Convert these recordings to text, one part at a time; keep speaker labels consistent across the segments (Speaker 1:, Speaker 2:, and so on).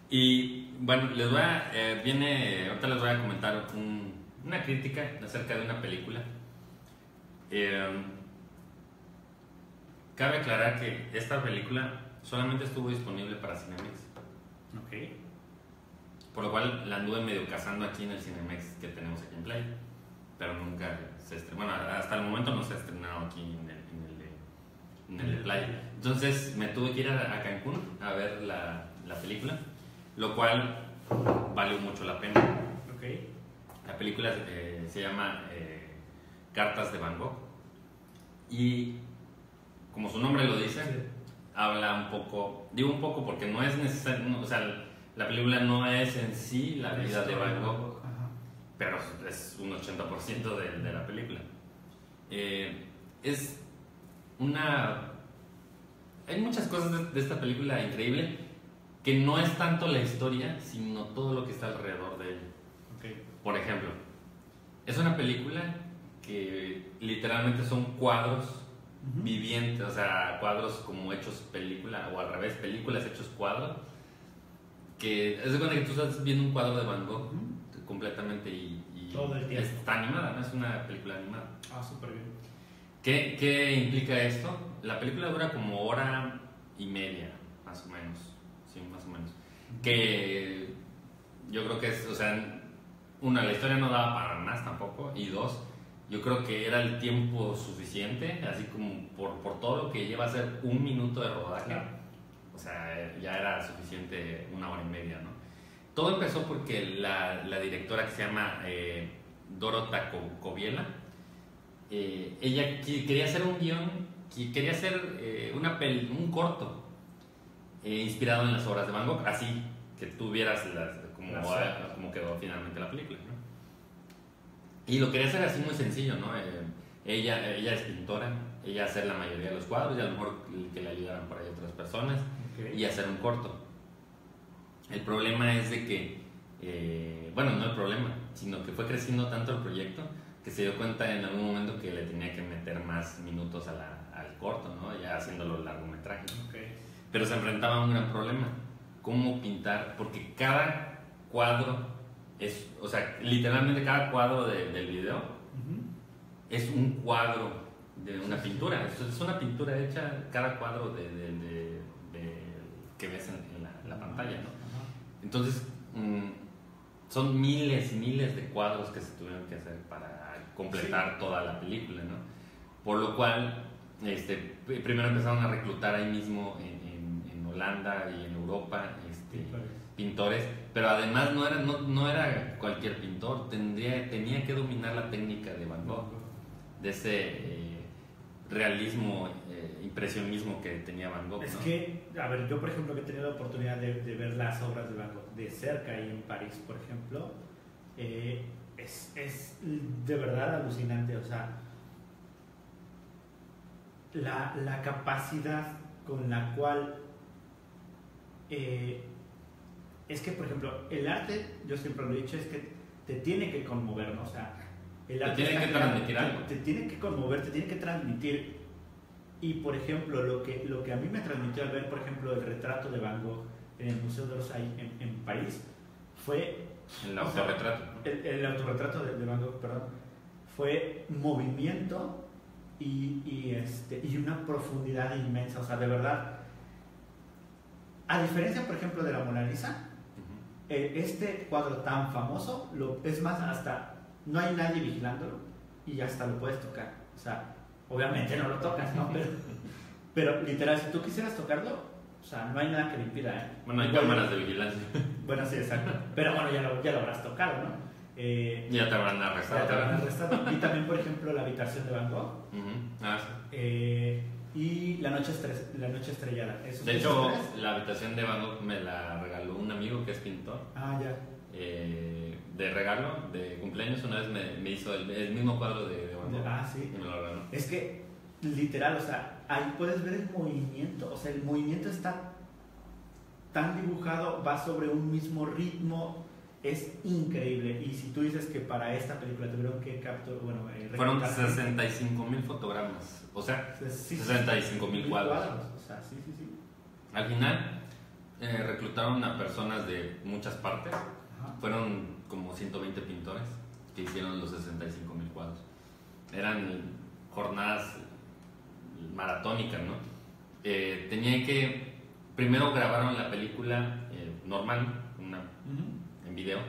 Speaker 1: Y bueno, ahorita les voy a comentar una crítica acerca de una película. Cabe aclarar que esta película solamente estuvo disponible para Cinemex.
Speaker 2: Ok.
Speaker 1: Por lo cual la anduve medio cazando aquí en el Cinemex que tenemos aquí en Play. Pero nunca se estrenó. Bueno, hasta el momento no se ha estrenado aquí en el de Play. Entonces me tuve que ir a Cancún a ver la película, lo cual valió mucho la pena.
Speaker 2: Ok.
Speaker 1: La película se llama Cartas de Van Gogh. Y como su nombre lo dice,
Speaker 2: Sí.
Speaker 1: habla un poco, digo un poco porque no es necesario, o sea, la película no es en sí la vida de Van Gogh,
Speaker 2: Ajá.
Speaker 1: pero es un 80% de la película. Es una... Hay muchas cosas de esta película increíble que no es tanto la historia, sino todo lo que está alrededor de ella.
Speaker 2: Ok.
Speaker 1: Por ejemplo, es una película que literalmente son cuadros vivientes, o sea, cuadros como hechos película, o al revés, películas hechos cuadros, que es de cuenta que tú estás viendo un cuadro de Van Gogh completamente y
Speaker 2: todo el tiempo.
Speaker 1: está animada, ¿no? Es una película animada.
Speaker 2: Ah, súper bien.
Speaker 1: ¿Qué implica esto? La película dura como hora y media, más o menos. Sí, más o menos. Que yo creo que es, o sea, una, la historia no daba para más tampoco, y dos, yo creo que era el tiempo suficiente, así como por todo lo que lleva a ser un minuto de rodaje.
Speaker 2: Claro.
Speaker 1: O sea, ya era suficiente una hora y media, ¿no? Todo empezó porque la directora, que se llama Dorota Kobiela, ella quería hacer un guión, quería hacer un corto inspirado en las obras de Van Gogh, así que tú vieras como quedó finalmente la película, ¿no? Y lo quería hacer así muy sencillo, ¿no? Ella es pintora, ella hacer la mayoría de los cuadros y a lo mejor que le ayudaran por ahí otras personas,
Speaker 2: Okay.
Speaker 1: y hacer un corto. El problema es de que, bueno, no el problema, sino que fue creciendo tanto el proyecto que se dio cuenta en algún momento que le tenía que meter más minutos al corto, ¿no? Ya haciéndolo largometraje, ¿no?
Speaker 2: Okay.
Speaker 1: Pero se enfrentaba a un gran problema: cómo pintar, porque cada cuadro es, o sea, literalmente cada cuadro del video es un cuadro de una pintura. Es una pintura hecha, cada cuadro que ves en la pantalla, ¿no? Entonces, son miles y miles de cuadros que se tuvieron que hacer para completar toda la película, ¿no? Por lo cual, primero empezaron a reclutar ahí mismo en Holanda y en Europa pintores, pero además no era cualquier pintor, tenía que dominar la técnica de Van Gogh, de ese realismo, impresionismo que tenía Van Gogh, ¿no?
Speaker 2: Es que, a ver, yo por ejemplo que he tenido la oportunidad de ver las obras de Van Gogh de cerca ahí en París, por ejemplo, es de verdad alucinante, o sea, la capacidad con la cual es que, por ejemplo, el arte, yo siempre lo he dicho, es que te tiene que conmover, ¿no? O sea, el arte
Speaker 1: te tiene que transmitir algo.
Speaker 2: te tiene que conmover, te tiene que transmitir. Y, por ejemplo, lo que a mí me transmitió al ver, por ejemplo, el retrato de Van Gogh en el Museo d'Orsay en París fue...
Speaker 1: El autorretrato.
Speaker 2: El autorretrato de Van Gogh, perdón, fue movimiento y una profundidad inmensa, o sea, de verdad. A diferencia, por ejemplo, de la Mona Lisa, este cuadro tan famoso, es más, hasta no hay nadie vigilándolo y hasta lo puedes tocar. O sea, obviamente no lo tocas, ¿no? Pero literal, si tú quisieras tocarlo, o sea, no hay nada que le impida, ¿eh?
Speaker 1: Bueno, hay cámaras de vigilancia.
Speaker 2: Bueno, sí, exacto. Pero bueno, ya lo habrás tocado, ¿no?
Speaker 1: Ya te habrán arrestado.
Speaker 2: Y también, por ejemplo, la habitación de Van Gogh.
Speaker 1: Ah, sí.
Speaker 2: Y la noche estrellada.
Speaker 1: De hecho, la habitación de Van Gogh me la regaló un amigo que es pintor.
Speaker 2: Ah, ya.
Speaker 1: De regalo, de cumpleaños, una vez me hizo el mismo cuadro de Van Gogh.
Speaker 2: Ah, sí.
Speaker 1: Y me lo regaló.
Speaker 2: Es que, literal, o sea, ahí puedes ver el movimiento. O sea, el movimiento está tan dibujado, va sobre un mismo ritmo. Es increíble. Y si tú dices que para esta película tuvieron que capturar, bueno,
Speaker 1: fueron 65,000 fotogramas, o sea, 65,000 cuadros.
Speaker 2: O sea, sí.
Speaker 1: Al final reclutaron a personas de muchas partes.
Speaker 2: Ajá.
Speaker 1: Fueron como 120 pintores que hicieron los 65,000 cuadros. Eran jornadas maratónicas, ¿no? Tenían que... Primero grabaron la película normal, en video,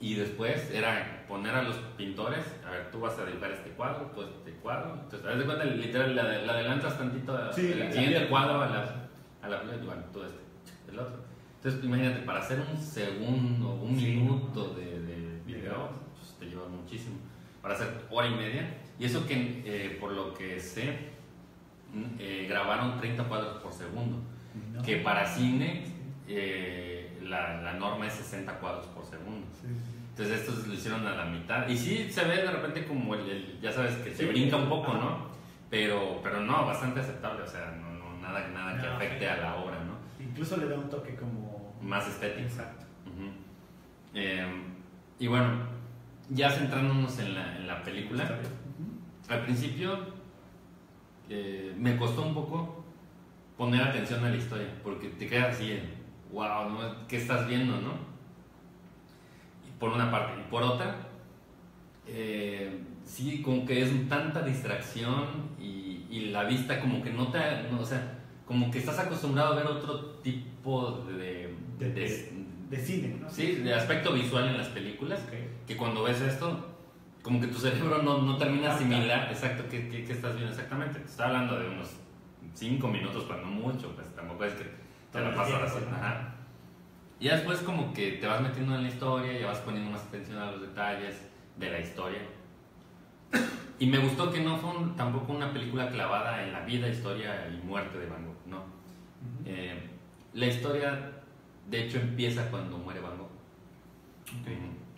Speaker 1: y después era poner a los pintores, a ver, tú vas a dibujar este cuadro, tú este cuadro. Entonces, haz de cuenta, literal, la adelantas tantito el siguiente cuadro a la película, y bueno, tú el otro. Entonces, imagínate, para hacer un segundo, un minuto de video, pues, te lleva muchísimo. Para hacer hora y media, y eso que, por lo que sé, grabaron 30 cuadros por segundo. No. Que para cine la norma es 60 cuadros por segundo. Sí. Entonces estos lo hicieron a la mitad. Y sí se ve de repente como ya sabes que se brinca un poco, ¿no? Pero no, bastante aceptable. O sea, nada que afecte a la obra, ¿no?
Speaker 2: Incluso le da un toque como...
Speaker 1: más estético.
Speaker 2: Exacto.
Speaker 1: Y bueno, ya centrándonos en la película. Al principio me costó un poco poner atención a la historia, porque te quedas así, wow, ¿no? ¿Qué estás viendo, no? Y por una parte, y por otra, sí, como que es tanta distracción y la vista como que no, o sea, como que estás acostumbrado a ver otro tipo de
Speaker 2: cine, ¿no?
Speaker 1: Sí, de aspecto visual en las películas, que cuando ves esto, como que tu cerebro no termina de asimilar, exacto, qué estás viendo exactamente. Te está hablando de unos 5 minutos, cuando mucho, pues tampoco es que te la pasas así. Ajá. Y después como que te vas metiendo en la historia, ya vas poniendo más atención a los detalles de la historia. Y me gustó que no fue tampoco una película clavada en la vida, historia y muerte de Van Gogh, no. La historia, de hecho, empieza cuando muere Van Gogh.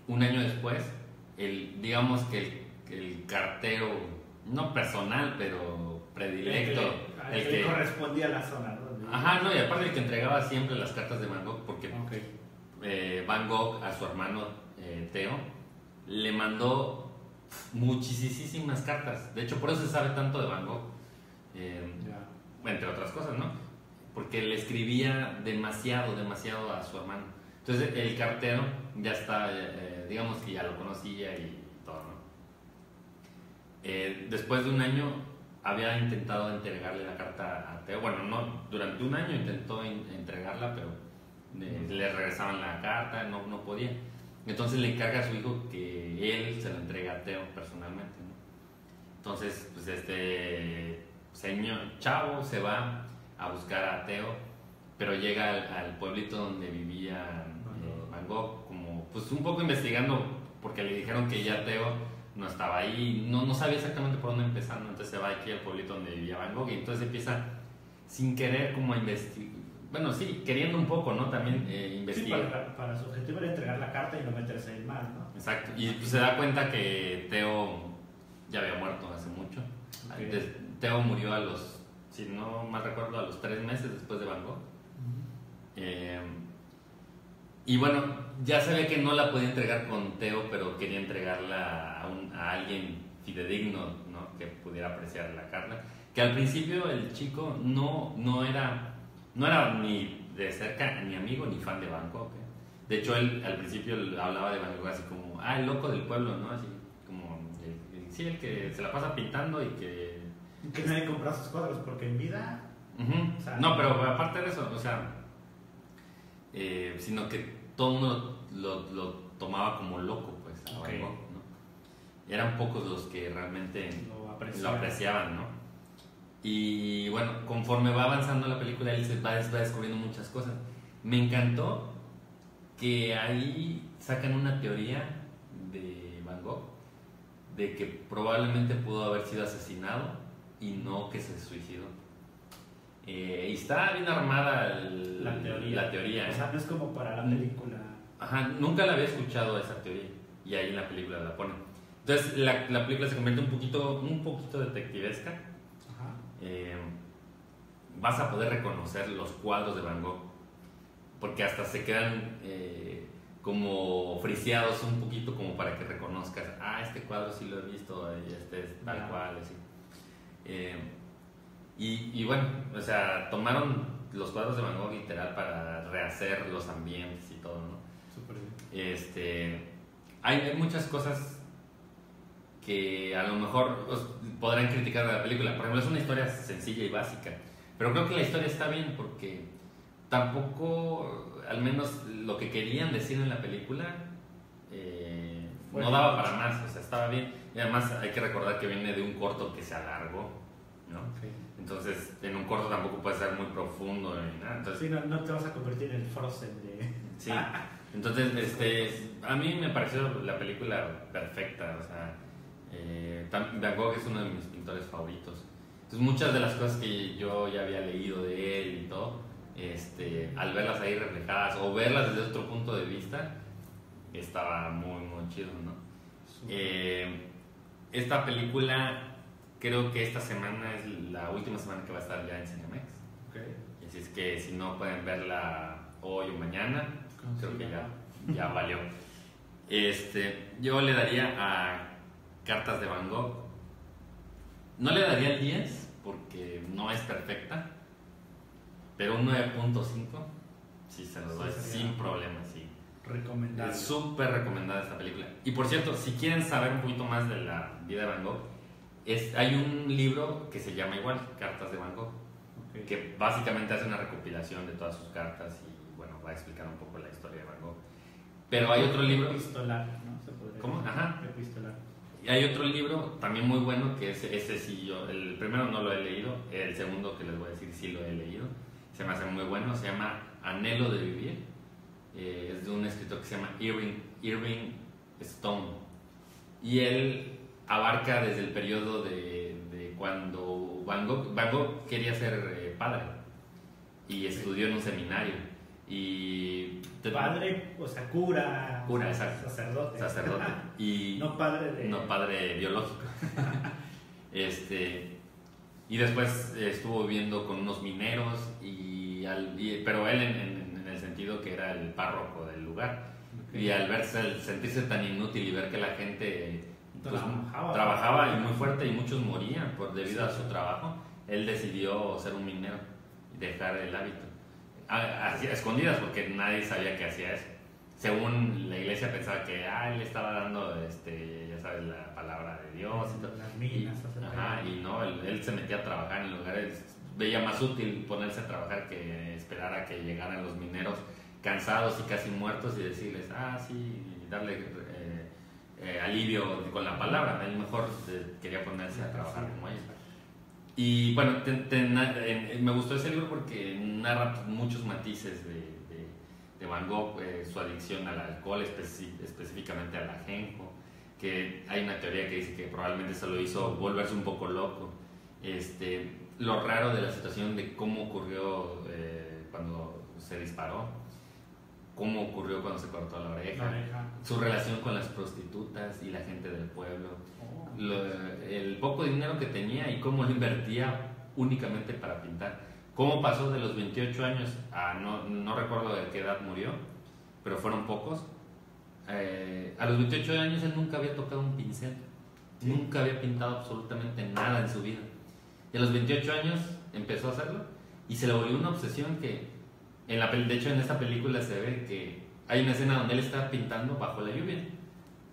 Speaker 1: Un año después, digamos que el cartero, no personal, pero predilecto,
Speaker 2: el que correspondía a la zona, ¿no?
Speaker 1: Ajá, no, y aparte el que entregaba siempre las cartas de Van Gogh, porque Van Gogh a su hermano Theo le mandó muchísimas cartas. De hecho, por eso se sabe tanto de Van Gogh, entre otras cosas, ¿no? Porque le escribía demasiado a su hermano. Entonces el cartero ya está, digamos que ya lo conocía y todo, ¿no? Después de un año había intentado entregarle la carta a Theo. Bueno, no, durante un año intentó entregarla, pero le regresaban la carta, no podía. Entonces le encarga a su hijo que él se lo entregue a Theo personalmente, ¿no? Entonces, pues este señor chavo se va a buscar a Theo, pero llega al pueblito donde vivía Van Gogh, como pues un poco investigando, porque le dijeron que ya Theo no estaba ahí, no sabía exactamente por dónde empezar, ¿no? Entonces se va aquí al pueblito donde vivía Van Gogh y entonces empieza sin querer como a investigar, bueno, sí, queriendo un poco, ¿no? También investigar.
Speaker 2: Sí, para su objetivo era entregar la carta y no meterse en mal, ¿no?
Speaker 1: Exacto, y pues se da cuenta que Theo ya había muerto hace mucho. Theo murió a los, si no mal recuerdo, a los 3 meses después de Van Gogh. Y bueno, ya sabía que no la podía entregar con Theo, pero quería entregarla a alguien fidedigno, ¿no? Que pudiera apreciar la carta. Que al principio el chico no era ni de cerca ni amigo ni fan de Van Gogh. De hecho, él al principio hablaba de Van Gogh así como, el loco del pueblo, ¿no? Así como, el que se la pasa pintando y que...
Speaker 2: Que nadie compra sus cuadros porque en vida...
Speaker 1: O sea, no, pero aparte de eso, o sea, sino que todo el mundo lo tomaba como loco, pues, a Van Gogh, ¿no? Eran pocos los que realmente lo apreciaban, ¿no? Y bueno, conforme va avanzando la película, él va descubriendo muchas cosas. Me encantó que ahí sacan una teoría de Van Gogh de que probablemente pudo haber sido asesinado y no que se suicidó. Y está bien armada la teoría.
Speaker 2: O sea, no es como para la película.
Speaker 1: Ajá, nunca la había escuchado esa teoría y ahí en la película la ponen. Entonces la película se convierte un poquito detectivesca. Vas a poder reconocer los cuadros de Van Gogh porque hasta se quedan como friseados un poquito como para que reconozcas, este cuadro sí lo he visto y este es tal cual, así. Y bueno, o sea, tomaron los cuadros de Van Gogh literal para rehacer los ambientes y todo, ¿no?
Speaker 2: Súper bien.
Speaker 1: Hay muchas cosas que a lo mejor podrán criticar de la película. Por ejemplo, es una historia sencilla y básica, pero creo que la historia está bien porque tampoco, al menos lo que querían decir en la película, no daba para más, o sea, estaba bien. Y además hay que recordar que viene de un corto que se alargó, ¿no?
Speaker 2: Okay.
Speaker 1: Entonces, en un corto tampoco puede ser muy profundo ni nada. Entonces,
Speaker 2: sí, no te vas a convertir en el Frozen de...
Speaker 1: Sí, entonces, a mí me pareció la película perfecta, o sea, Van Gogh es uno de mis pintores favoritos. Entonces, muchas de las cosas que yo ya había leído de él y todo, al verlas ahí reflejadas o verlas desde otro punto de vista, estaba muy, muy chido, ¿no? Esta película, creo que esta semana es la última semana que va a estar ya en Cinemex.
Speaker 2: Okay.
Speaker 1: Así es que si no pueden verla hoy o mañana, creo que ya valió. Yo le daría a Cartas de Van Gogh. No le daría el 10 porque no es perfecta, pero un 9.5 sí se lo doy sin problema, sí.
Speaker 2: Recomendable.
Speaker 1: Es súper recomendada esta película. Y por cierto, si quieren saber un poquito más de la vida de Van Gogh, hay un libro que se llama igual, Cartas de Van Gogh, okay, que básicamente hace una recopilación de todas sus cartas y bueno, va a explicar un poco la historia de Van Gogh. Pero hay otro libro...
Speaker 2: Epistolar, ¿no? Se podría
Speaker 1: ¿Cómo?
Speaker 2: decir.
Speaker 1: Ajá.
Speaker 2: Epistolar.
Speaker 1: Y hay otro libro también muy bueno, que ese sí yo, el primero no lo he leído, el segundo que les voy a decir sí lo he leído, se me hace muy bueno, se llama Anhelo de Vivir. Es de un escritor que se llama Irving Stone y él abarca desde el periodo de cuando Van Gogh quería ser padre y estudió en un seminario y
Speaker 2: padre, o sea, cura,
Speaker 1: exacto, sacerdote y
Speaker 2: no
Speaker 1: padre biológico. Y después estuvo viviendo con unos mineros pero él en el sentido que era el párroco del lugar. Okay. Y al sentirse tan inútil y ver que la gente pues, trabajaba y muy fuerte y muchos morían debido a su trabajo, él decidió ser un minero y dejar el hábito. A escondidas porque nadie sabía que hacía eso. Según la iglesia pensaba que él estaba dando, ya sabes, la palabra de Dios y todo.
Speaker 2: Las minas,
Speaker 1: y no, él se metía a trabajar en lugares. Veía más útil ponerse a trabajar que esperar a que llegaran los mineros cansados y casi muertos y decirles, sí, y darle alivio con la palabra. Él mejor quería ponerse a trabajar como ellos. Y bueno, me gustó ese libro porque narra muchos matices de Van Gogh, su adicción al alcohol, específicamente al ajenjo, que hay una teoría que dice que probablemente se lo hizo volverse un poco loco. Lo raro de la situación de cómo ocurrió cuando se disparó, cómo ocurrió cuando se cortó la oreja, su relación con las prostitutas y la gente del pueblo, el poco dinero que tenía y cómo lo invertía únicamente para pintar. Cómo pasó de los 28 años a no recuerdo de qué edad murió, pero fueron pocos. A los 28 años él nunca había tocado un pincel, nunca había pintado absolutamente nada en su vida. Y a los 28 años empezó a hacerlo y se le volvió una obsesión que de hecho en esta película se ve que hay una escena donde él está pintando bajo la lluvia,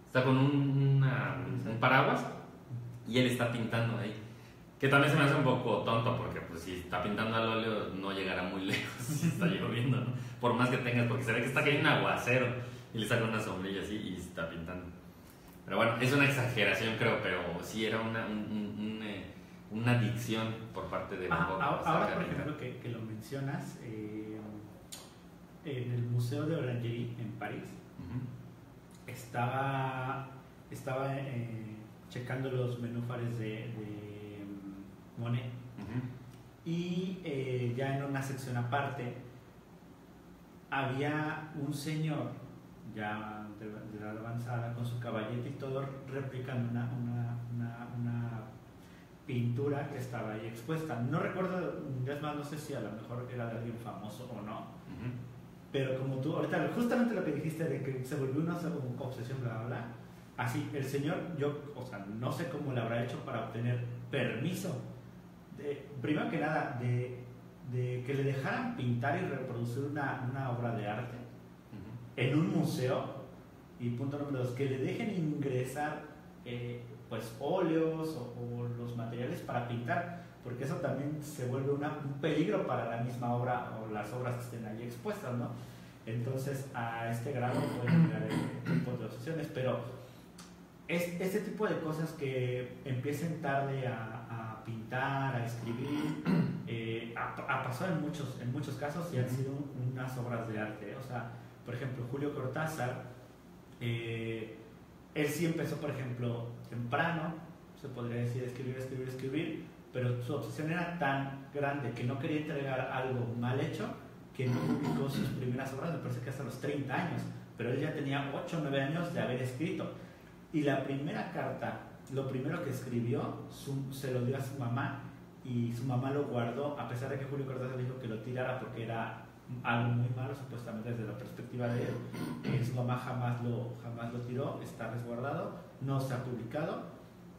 Speaker 1: está con un paraguas y él está pintando ahí, que también se me hace un poco tonto porque pues si está pintando al óleo no llegará muy lejos si está lloviendo, ¿no? Por más que tengas, porque se ve que está cayendo un aguacero y le saca una sombrilla así y está pintando. Pero bueno, es una exageración creo, pero sí era una adicción por parte de Van Gogh.
Speaker 2: Ahora, por ejemplo, que lo mencionas, en el Museo de Orangerie en París, estaba checando los menúfares de Monet, y ya en una sección aparte había un señor ya de edad avanzada con su caballete y todo replicando una pintura que estaba ahí expuesta. No recuerdo, es más, no sé si a lo mejor era de alguien famoso o no, pero como tú, ahorita justamente lo que dijiste de que se volvió una obsesión, bla, bla, bla, así, el señor, no sé cómo lo habrá hecho para obtener permiso, primero que nada, de de que le dejaran pintar y reproducir una obra de arte en un museo. Y punto número 2, que le dejen ingresar pues óleos o los materiales para pintar, porque eso también se vuelve un peligro para la misma obra o las obras que estén ahí expuestas, ¿no? Entonces a este grado pueden llegar tipos de obsesiones, pero este tipo de cosas que empiecen tarde a pintar, a escribir, ha pasado en muchos casos y han sido unas obras de arte. O sea, por ejemplo, Julio Cortázar, él sí empezó, por ejemplo, temprano, se podría decir, escribir, pero su obsesión era tan grande que no quería entregar algo mal hecho, que no publicó sus primeras obras, me parece que hasta los 30 años, pero él ya tenía 8 o 9 años de haber escrito. Y la primera carta, lo primero que escribió, se lo dio a su mamá, y su mamá lo guardó, a pesar de que Julio Cortázar dijo que lo tirara porque era algo muy malo, supuestamente desde la perspectiva de él. Su mamá jamás lo tiró, está resguardado, no se ha publicado,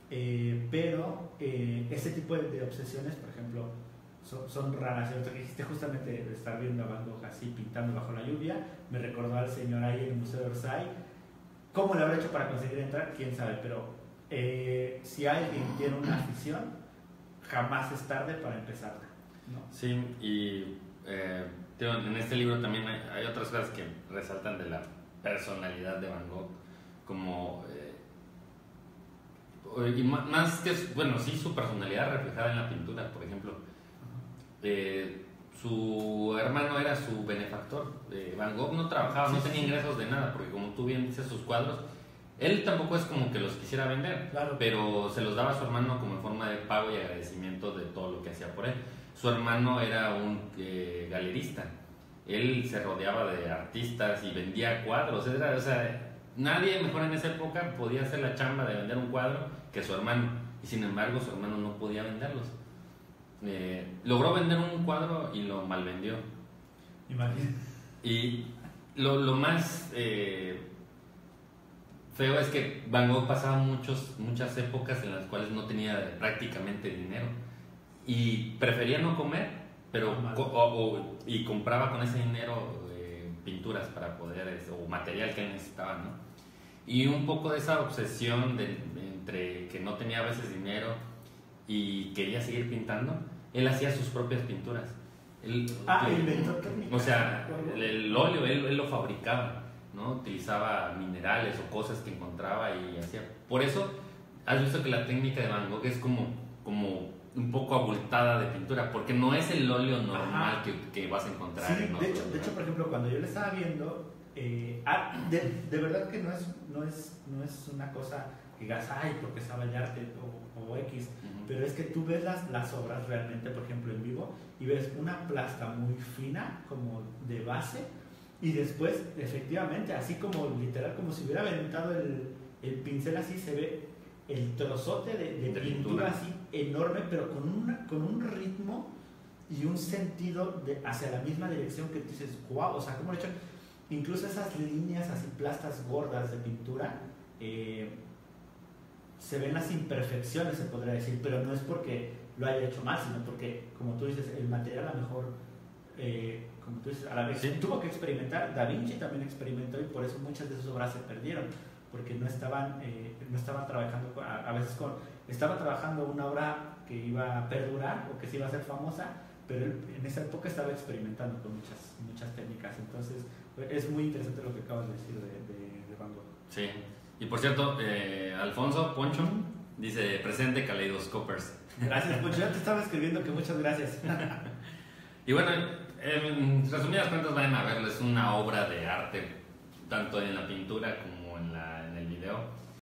Speaker 2: pero ese tipo de obsesiones, por ejemplo, son raras. Ahorita que dijiste justamente de estar viendo a Van Gogh así pintando bajo la lluvia, me recordó al señor ahí en el Museo de Orsay. ¿Cómo lo habrá hecho para conseguir entrar? Quién sabe, pero si alguien tiene una afición, jamás es tarde para empezarla, ¿no?
Speaker 1: Sí, y en este libro también hay otras cosas que resaltan de la personalidad de Van Gogh, como y más que, bueno, sí, su personalidad reflejada en la pintura. Por ejemplo, su hermano era su benefactor. Van Gogh no trabajaba, no tenía ingresos de nada, porque como tú bien dices, sus cuadros, él tampoco es como que los quisiera vender,
Speaker 2: claro,
Speaker 1: pero se los daba a su hermano como en forma de pago y agradecimiento de todo lo que hacía por él. Su hermano era un galerista, él se rodeaba de artistas y vendía cuadros, o sea, nadie mejor en esa época podía hacer la chamba de vender un cuadro que su hermano, y sin embargo su hermano no podía venderlos. Logró vender un cuadro y lo malvendió.
Speaker 2: Imagínate.
Speaker 1: Y lo más feo es que Van Gogh pasaba muchas épocas en las cuales no tenía prácticamente dinero y prefería no comer, pero y compraba con ese dinero pinturas para poder, o material que él necesitaba, ¿no? Y un poco de esa obsesión entre que no tenía a veces dinero y quería seguir pintando, él hacía sus propias pinturas.
Speaker 2: Inventó técnicas.
Speaker 1: O sea, el óleo él lo fabricaba, ¿no? Utilizaba minerales o cosas que encontraba y hacía. Por eso has visto que la técnica de Van Gogh es como un poco abultada de pintura, porque no es el óleo normal que vas a encontrar.
Speaker 2: Sí, de hecho, por ejemplo, cuando yo le estaba viendo, de verdad que no es una cosa que digas, ay, porque sabe de arte o X, pero es que tú ves las obras realmente, por ejemplo, en vivo, y ves una plasta muy fina, como de base, y después, efectivamente, así como literal, como si hubiera aventado el pincel, así se ve el trozote de pintura así enorme, pero con un ritmo y un sentido hacia la misma dirección que tú dices, wow, o sea, ¿cómo lo he hecho? Incluso esas líneas así, plastas gordas de pintura, se ven las imperfecciones, se podría decir, pero no es porque lo haya hecho mal, sino porque, como tú dices, el material a lo mejor, como tú dices, a la vez tuvo que experimentar. Da Vinci también experimentó, y por eso muchas de sus obras se perdieron, porque no estaban trabajando a veces estaba trabajando una obra que iba a perdurar o que se iba a hacer famosa, pero él en esa época estaba experimentando con muchas técnicas. Entonces es muy interesante lo que acabas de decir de Van Gogh.
Speaker 1: Sí, y por cierto, Alfonso Poncho dice presente Kaleidoscopers.
Speaker 2: Gracias, Poncho, ya te estaba escribiendo que muchas gracias.
Speaker 1: Y bueno, en resumidas cuentas, vayan a verlo, es una obra de arte, tanto en la pintura como en el video.